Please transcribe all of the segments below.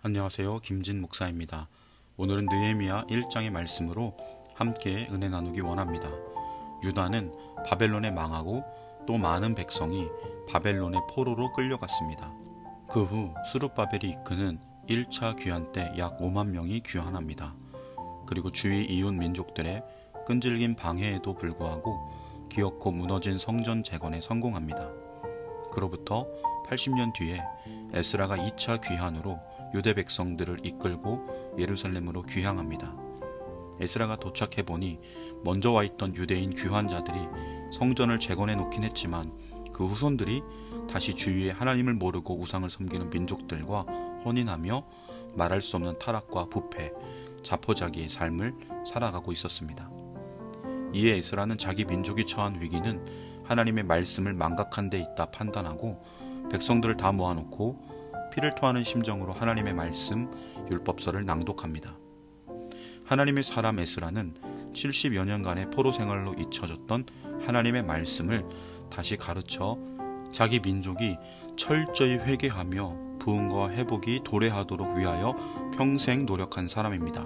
안녕하세요. 김진 목사입니다. 오늘은 느헤미야 1장의 말씀으로 함께 은혜 나누기 원합니다. 유다는 바벨론에 망하고 또 많은 백성이 바벨론의 포로로 끌려갔습니다. 그 후 스룹바벨이 이끄는 1차 귀환 때 약 5만 명이 귀환합니다. 그리고 주위 이웃 민족들의 끈질긴 방해에도 불구하고 기어코 무너진 성전 재건에 성공합니다. 그로부터 80년 뒤에 에스라가 2차 귀환으로 유대 백성들을 이끌고 예루살렘으로 귀향합니다. 에스라가 도착해보니 먼저 와 있던 유대인 귀환자들이 성전을 재건해 놓긴 했지만 그 후손들이 다시 주위에 하나님을 모르고 우상을 섬기는 민족들과 혼인하며 말할 수 없는 타락과 부패, 자포자기의 삶을 살아가고 있었습니다. 이에 에스라는 자기 민족이 처한 위기는 하나님의 말씀을 망각한 데 있다 판단하고 백성들을 다 모아놓고 피를 토하는 심정으로 하나님의 말씀, 율법서를 낭독합니다. 하나님의 사람 에스라는 70여 년간의 포로 생활로 잊혀졌던 하나님의 말씀을 다시 가르쳐 자기 민족이 철저히 회개하며 부흥과 회복이 도래하도록 위하여 평생 노력한 사람입니다.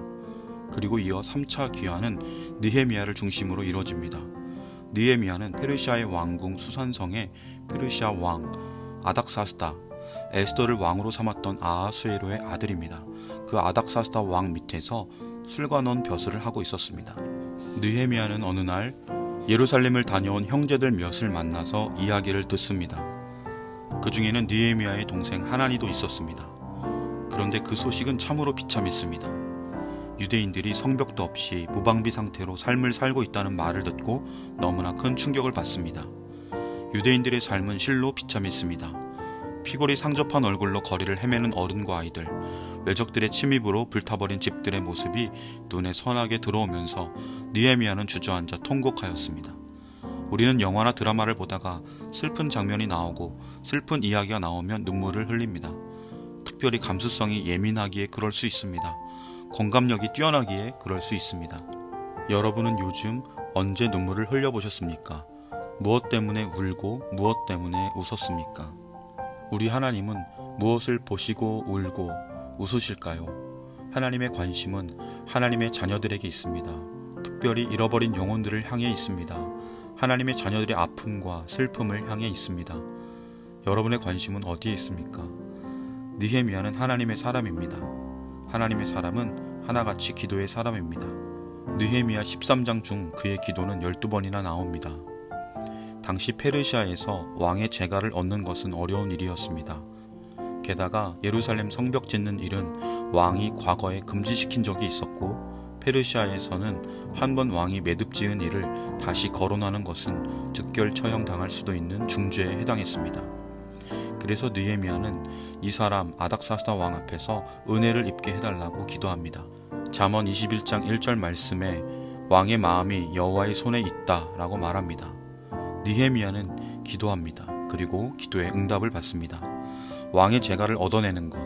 그리고 이어 3차 귀환은 느헤미야를 중심으로 이루어집니다. 느헤미야는 페르시아의 왕궁 수산성의 페르시아 왕 아닥사스다, 에스더를 왕으로 삼았던 아하수에로의 아들입니다. 그 아닥사스다 왕 밑에서 술과 넣은 벼슬을 하고 있었습니다. 느헤미야는 어느 날 예루살렘을 다녀온 형제들 몇을 만나서 이야기를 듣습니다. 그 중에는 느헤미야의 동생 하나니도 있었습니다. 그런데 그 소식은 참으로 비참했습니다. 유대인들이 성벽도 없이 무방비 상태로 삶을 살고 있다는 말을 듣고 너무나 큰 충격을 받습니다. 유대인들의 삶은 실로 비참했습니다. 피골이 상접한 얼굴로 거리를 헤매는 어른과 아이들, 외적들의 침입으로 불타버린 집들의 모습이 눈에 선하게 들어오면서 느헤미야는 주저앉아 통곡하였습니다. 우리는 영화나 드라마를 보다가 슬픈 장면이 나오고 슬픈 이야기가 나오면 눈물을 흘립니다. 특별히 감수성이 예민하기에 그럴 수 있습니다. 공감력이 뛰어나기에 그럴 수 있습니다. 여러분은 요즘 언제 눈물을 흘려보셨습니까? 무엇 때문에 울고 무엇 때문에 웃었습니까? 우리 하나님은 무엇을 보시고 울고 웃으실까요? 하나님의 관심은 하나님의 자녀들에게 있습니다. 특별히 잃어버린 영혼들을 향해 있습니다. 하나님의 자녀들의 아픔과 슬픔을 향해 있습니다. 여러분의 관심은 어디에 있습니까? 느헤미야는 하나님의 사람입니다. 하나님의 사람은 하나같이 기도의 사람입니다. 느헤미야 13장 중 그의 기도는 12번이나 나옵니다. 당시 페르시아에서 왕의 재가를 얻는 것은 어려운 일이었습니다. 게다가 예루살렘 성벽 짓는 일은 왕이 과거에 금지시킨 적이 있었고 페르시아에서는 한 번 왕이 매듭 지은 일을 다시 거론하는 것은 즉결 처형당할 수도 있는 중죄에 해당했습니다. 그래서 느헤미야는 이 사람 아닥사스다 왕 앞에서 은혜를 입게 해달라고 기도합니다. 잠언 21장 1절 말씀에 왕의 마음이 여호와의 손에 있다 라고 말합니다. 느헤미야는 기도합니다. 그리고 기도에 응답을 받습니다. 왕의 재가를 얻어내는 것,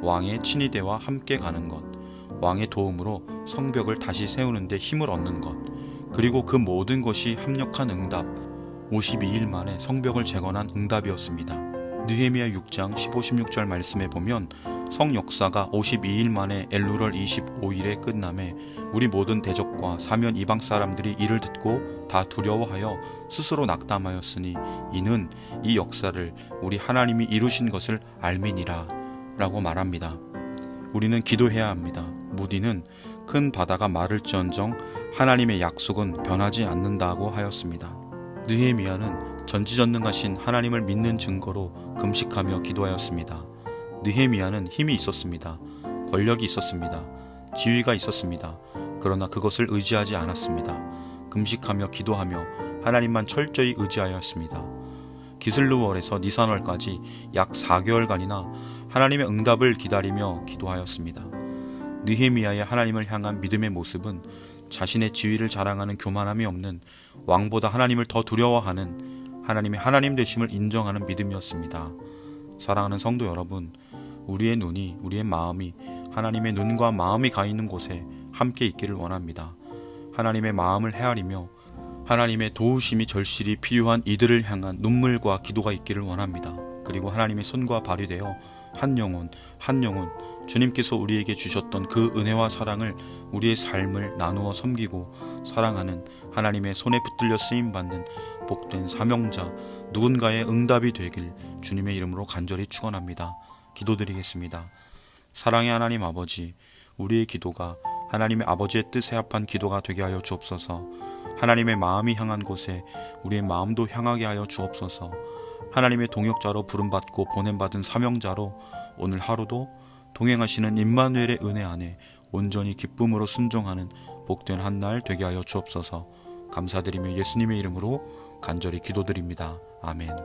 왕의 친위대와 함께 가는 것, 왕의 도움으로 성벽을 다시 세우는 데 힘을 얻는 것, 그리고 그 모든 것이 합력한 응답, 52일 만에 성벽을 재건한 응답이었습니다. 느헤미야 6장 15-16절 말씀에 보면 성 역사가 52일 만에 엘루럴 25일에 끝남에 우리 모든 대적과 사면 이방 사람들이 이를 듣고 다 두려워하여 스스로 낙담하였으니 이는 이 역사를 우리 하나님이 이루신 것을 알미니라 라고 말합니다. 우리는 기도해야 합니다. 무디는 큰 바다가 마를지언정 하나님의 약속은 변하지 않는다고 하였습니다. 느헤미야는 전지전능하신 하나님을 믿는 증거로 금식하며 기도하였습니다. 느헤미야는 힘이 있었습니다. 권력이 있었습니다. 지위가 있었습니다. 그러나 그것을 의지하지 않았습니다. 금식하며 기도하며 하나님만 철저히 의지하였습니다. 기슬루월에서 니산월까지 약 4개월간이나 하나님의 응답을 기다리며 기도하였습니다. 느헤미야의 하나님을 향한 믿음의 모습은 자신의 지위를 자랑하는 교만함이 없는 왕보다 하나님을 더 두려워하는 하나님의 하나님 되심을 인정하는 믿음이었습니다. 사랑하는 성도 여러분, 우리의 눈이, 우리의 마음이 하나님의 눈과 마음이 가 있는 곳에 함께 있기를 원합니다. 하나님의 마음을 헤아리며 하나님의 도우심이 절실히 필요한 이들을 향한 눈물과 기도가 있기를 원합니다. 그리고 하나님의 손과 발이 되어 한 영혼 주님께서 우리에게 주셨던 그 은혜와 사랑을 우리의 삶을 나누어 섬기고 사랑하는 하나님의 손에 붙들려 쓰임받는 복된 사명자, 누군가의 응답이 되길 주님의 이름으로 간절히 축원합니다. 기도드리겠습니다. 사랑의 하나님 아버지, 우리의 기도가 하나님의 아버지의 뜻에 합한 기도가 되게 하여 주옵소서. 하나님의 마음이 향한 곳에 우리의 마음도 향하게 하여 주옵소서. 하나님의 동역자로 부름받고 보냄받은 사명자로 오늘 하루도 동행하시는 임마누엘의 은혜 안에 온전히 기쁨으로 순종하는 복된 한 날 되게 하여 주옵소서. 감사드리며 예수님의 이름으로 간절히 기도드립니다. 아멘.